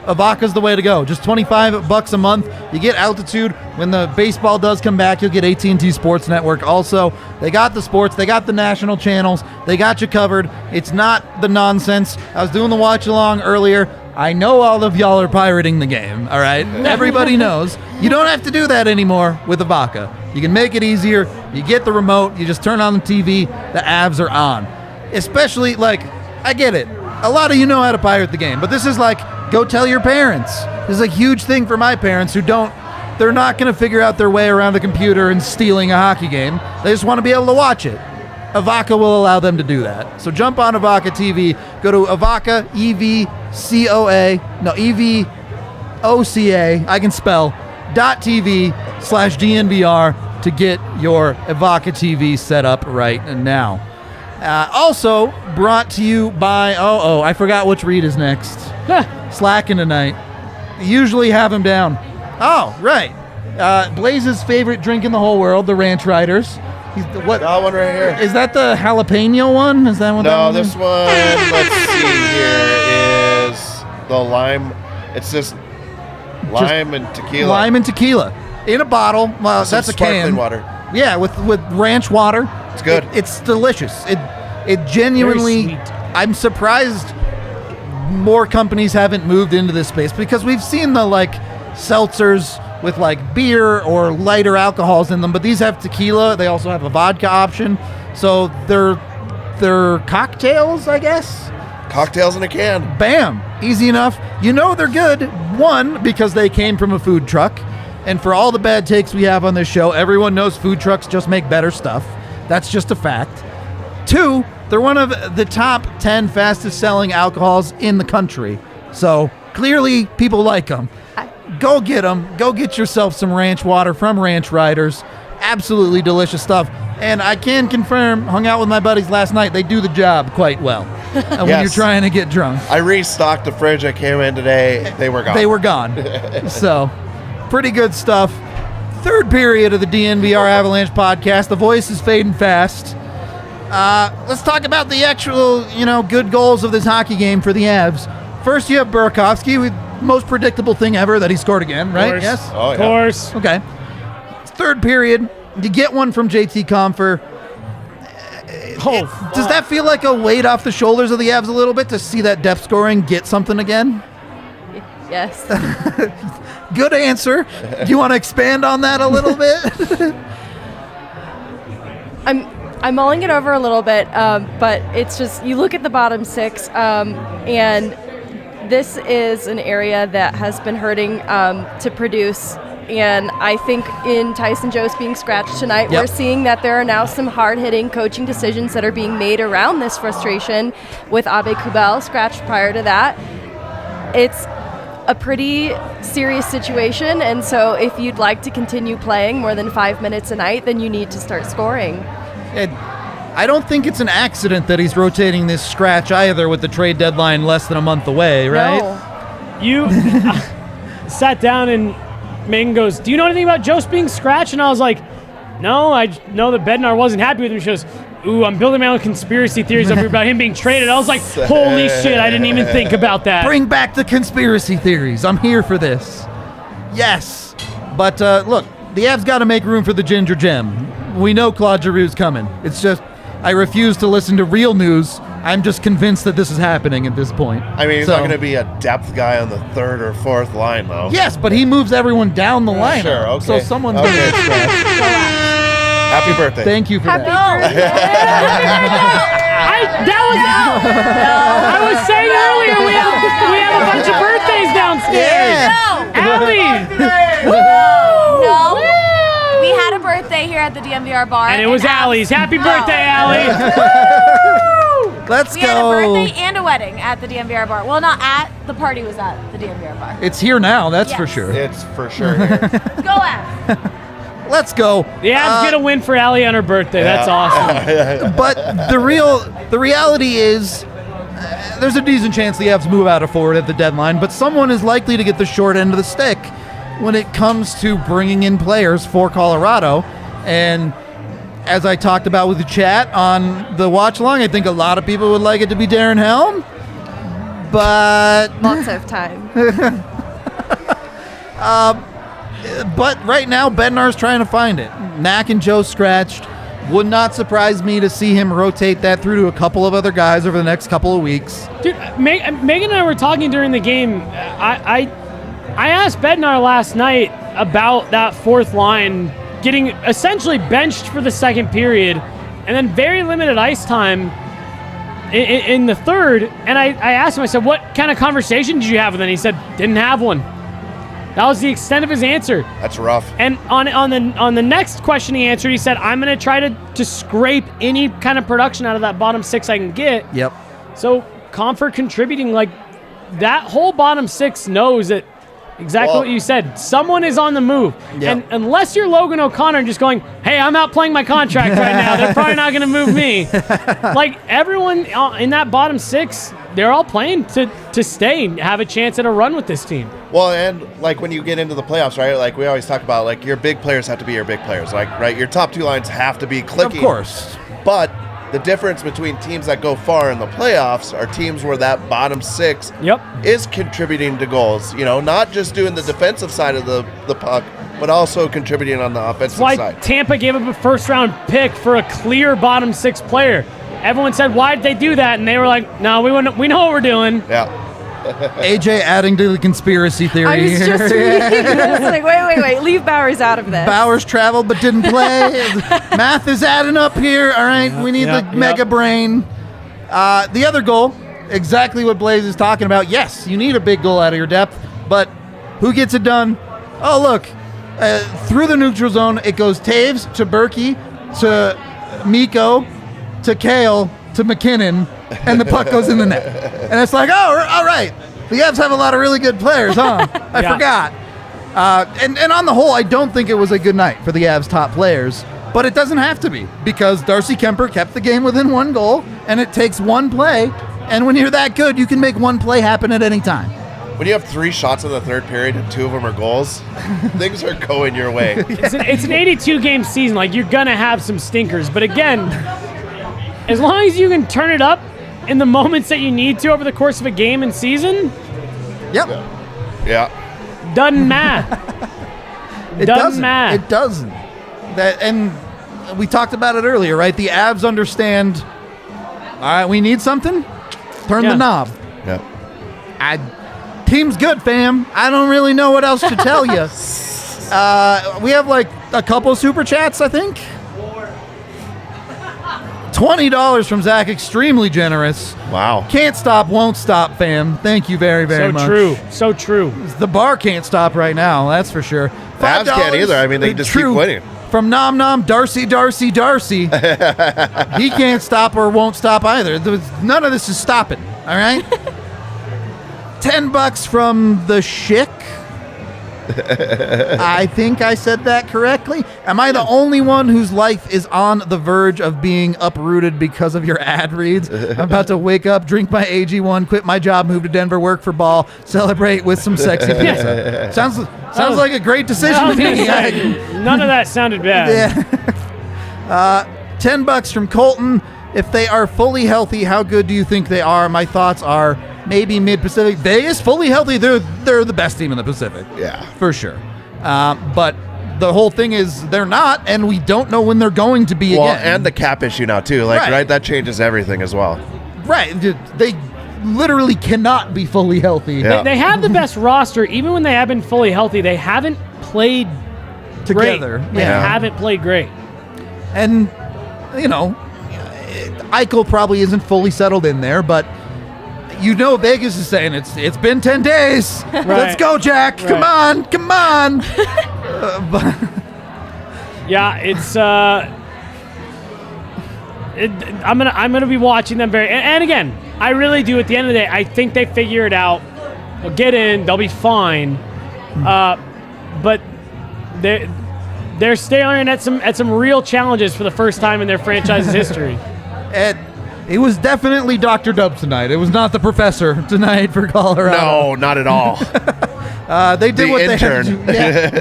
Ivanka's the way to go. Just $25 a month. You get altitude. When the baseball does come back, you'll get AT&T Sports Network also. They got the sports. They got the national channels. They got you covered. It's not the nonsense. I was doing the watch along earlier. I know all of y'all are pirating the game, all right? Everybody knows. You don't have to do that anymore with Ivanka. You can make it easier. You get the remote. You just turn on the TV. The Avs are on. Especially, I get it. A lot of you know how to pirate the game, but this is go tell your parents. This is a huge thing for my parents who they're not going to figure out their way around a computer and stealing a hockey game. They just want to be able to watch it. Ivanka will allow them to do that. So jump on Ivanka TV. Go to Ivanka, EVOCA, I can spell, .tv/DNVR to get your Ivanka TV set up right now. Also brought to you by, I forgot which read is next. Slacking tonight. Usually have him down. Oh, right. Blai's favorite drink in the whole world, the Ranch Riders. That one right here. Is that the jalapeno one? Is that what that one is? No, this one, let's see here, is the lime. It's just lime and tequila. Lime and tequila. In a bottle. Well, that's a can. Sparkling water. Yeah, with ranch water. It's good. It's delicious. It genuinely, very sweet. I'm surprised more companies haven't moved into this space, because we've seen the seltzers with beer or lighter alcohols in them, but these have tequila. They also have a vodka option. So they're cocktails, I guess. Cocktails in a can. Bam. Easy enough. They're good. 1, because they came from a food truck. And for all the bad takes we have on this show, everyone knows food trucks just make better stuff. That's just a fact. 2, they're one of the top 10 fastest selling alcohols in the country. So clearly people like them. Go get them. Go get yourself some ranch water from Ranch Riders. Absolutely delicious stuff. And I can confirm, hung out with my buddies last night, they do the job quite well. when you're trying to get drunk. I restocked the fridge. I came in today. They were gone. They were gone. So, pretty good stuff. Third period of the DNVR Avalanche podcast. The voice is fading fast. Let's talk about the actual, good goals of this hockey game for the Avs. First, you have Burakovsky, most predictable thing ever that he scored again, right? Yes? Oh, of course. Okay. Third period, you get one from JT Kuemper. Does that feel like a weight off the shoulders of the Avs a little bit to see that depth scoring get something again? Yes. Good answer. Do you want to expand on that a little bit? I'm mulling it over a little bit, but it's just, you look at the bottom six, and this is an area that has been hurting to produce. And I think in Tyson Jost being scratched tonight, we're seeing that there are now some hard-hitting coaching decisions that are being made around this frustration with Abe Kubel scratched prior to that. It's a pretty serious situation, and so if you'd like to continue playing more than 5 minutes a night, then you need to start scoring. And I don't think it's an accident that he's rotating this scratch either, with the trade deadline less than a month away, right? No. You sat down and Meghan goes, do you know anything about Jost being scratched? And I was like, no, I know that Bednar wasn't happy with him. She goes, ooh, I'm building my own conspiracy theories over about him being traded. I was like, holy shit, I didn't even think about that. Bring back the conspiracy theories. I'm here for this. Yes. But look, the Avs got to make room for the Ginger Gem. We know Claude Giroux's coming. It's just, I refuse to listen to real news. I'm just convinced that this is happening at this point. I mean, he's not going to be a depth guy on the third or fourth line, though. Yes, but he moves everyone down the line. Sure, okay. So someone's going to get scratched. Happy birthday. Thank you for that. I was saying earlier, we have a bunch of birthdays downstairs. Yeah. No. We had a birthday here at the DNVR bar. And it was Allie's. Happy birthday, Allie. Let's we go. We had a birthday and a wedding at the DNVR bar. Well, not at. The party was at the DNVR bar. It's here now, that's for sure. It's for sure here. Go Avs. Let's go. The Avs get a win for Allie on her birthday. That's awesome. But the reality is, there's a decent chance the Avs move out of forward at the deadline, but someone is likely to get the short end of the stick when it comes to bringing in players for Colorado. And as I talked about with the chat on the watch along, I think a lot of people would like it to be Darren Helm, but Lots of time. but right now Bednar's trying to find it. Knack and Joe scratched. Would not surprise me to see him rotate that through to a couple of other guys over the next couple of weeks. Dude, Meghan and I were talking during the game. I asked Bednar last night about that fourth line getting essentially benched for the second period and then very limited ice time in the third. And I asked him, I said, what kind of conversation did you have with him? He said, didn't have one. That was the extent of his answer. That's rough. And on the next question he answered, he said, I'm going to try to scrape any kind of production out of that bottom six I can get. Yep. So Comfort contributing, like that whole bottom six knows that exactly what you said. Someone is on the move. Yep. And unless you're Logan O'Connor just going, hey, I'm out playing my contract right now, they're probably not going to move me. Like everyone in that bottom six, they're all playing to stay and have a chance at a run with this team. Well, and like when you get into the playoffs, right? Like we always talk about, like your big players have to be your big players. Like, right, your top two lines have to be clicking. Of course. But the difference between teams that go far in the playoffs are teams where that bottom six is contributing to goals. You know, not just doing the defensive side of the puck, but also contributing on the offensive side. That's why Tampa gave up a first-round pick for a clear bottom six player. Everyone said, why did they do that? And they were like, no, we know what we're doing. Yeah. AJ adding to the conspiracy theory. I was just reading this, like, wait, leave Bowers out of this. Bowers traveled but didn't play. Math is adding up here. All right, we need the mega brain. The other goal, exactly what Blais is talking about. Yes, you need a big goal out of your depth, but who gets it done? Oh, look, through the neutral zone, it goes Taves to Berkey to Mikko to Kale to McKinnon, and the puck goes in the net. And it's like, oh, all right. The Avs have a lot of really good players, huh? I forgot. And on the whole, I don't think it was a good night for the Avs' top players, but it doesn't have to be, because Darcy Kuemper kept the game within one goal, and it takes one play And when you're that good, you can make one play happen at any time. When you have 3 shots in the third period and 2 of them are goals, things are going your way. It's an 82-game season. Like, you're going to have some stinkers. But again, as long as you can turn it up in the moments that you need to over the course of a game and season. Yep. Yeah. Doesn't matter. It doesn't. And we talked about it earlier, right? The Avs understand, all right, we need something? Turn the knob. Yeah. Team's good, fam. I don't really know what else to tell you. We have like a couple super chats, I think. $20 from Zach, extremely generous. Wow. Can't stop, won't stop, fam. Thank you very, very much. So true. The bar can't stop right now, that's for sure. The Avs can't either. I mean, they just keep winning. From Nom Nom, Darcy. He can't stop or won't stop either. None of this is stopping, all right? $10 from the Schick. I think I said that correctly. Am I the only one whose life is on the verge of being uprooted because of your ad reads? I'm about to wake up, drink my AG1, quit my job, move to Denver, work for Ball, celebrate with some sexy pizza. Sounds like a great decision to me. None of that sounded bad. Yeah. $10 from Colton. If they are fully healthy, how good do you think they are? My thoughts are maybe mid-Pacific. Vegas, fully healthy, they're the best team in the Pacific. Yeah. For sure. But the whole thing is they're not, and we don't know when they're going to be again. And the cap issue now, too. Right? That changes everything as well. Right. They literally cannot be fully healthy. Yeah. They have the best roster. Even when they have been fully healthy, they haven't played together. Great. They haven't played great. And, Eichel probably isn't fully settled in there, but Vegas is saying it's been 10 days. Right. Let's go, Jack. Right. Come on. Yeah, it's I'm gonna be watching them and again, I really do. At the end of the day, I think they figure it out. They'll get in. They'll be fine. But they're staring at some real challenges for the first time in their franchise's history. It was definitely Dr. Dub tonight. It was not the professor tonight for Colorado. No, not at all. They did what intern. they had to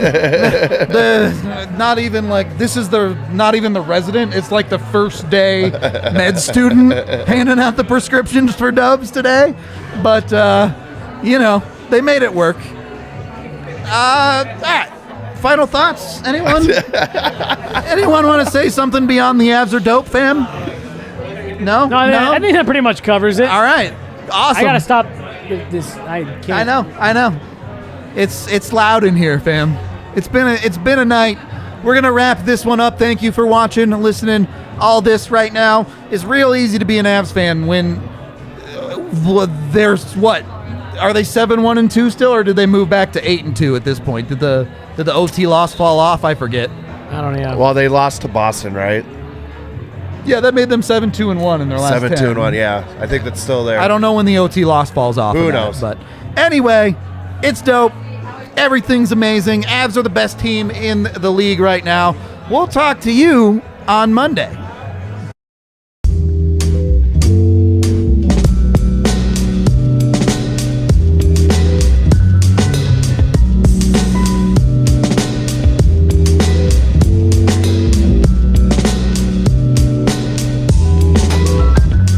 do. Yeah. Not even the resident. It's like the first day med student handing out the prescriptions for Dubs today. But, they made it work. All right. Final thoughts? Anyone? Anyone want to say something beyond the Avs are dope, fam? No? I think that pretty much covers it. All right. Awesome. I got to stop this. I can't. I know. It's loud in here, fam. It's been a night. We're going to wrap this one up. Thank you for watching and listening. All this right now is real easy to be an Avs fan when there's what? Are they 7-1-2 still, or did they move back to 8-2 at this point? Did the OT loss fall off? I forget. I don't know. Well, they lost to Boston, right? Yeah, that made them 7-2-1 in their last 10. 7-2-1, yeah. I think that's still there. I don't know when the OT loss falls off. Who knows? But anyway, it's dope. Everything's amazing. Avs are the best team in the league right now. We'll talk to you on Monday.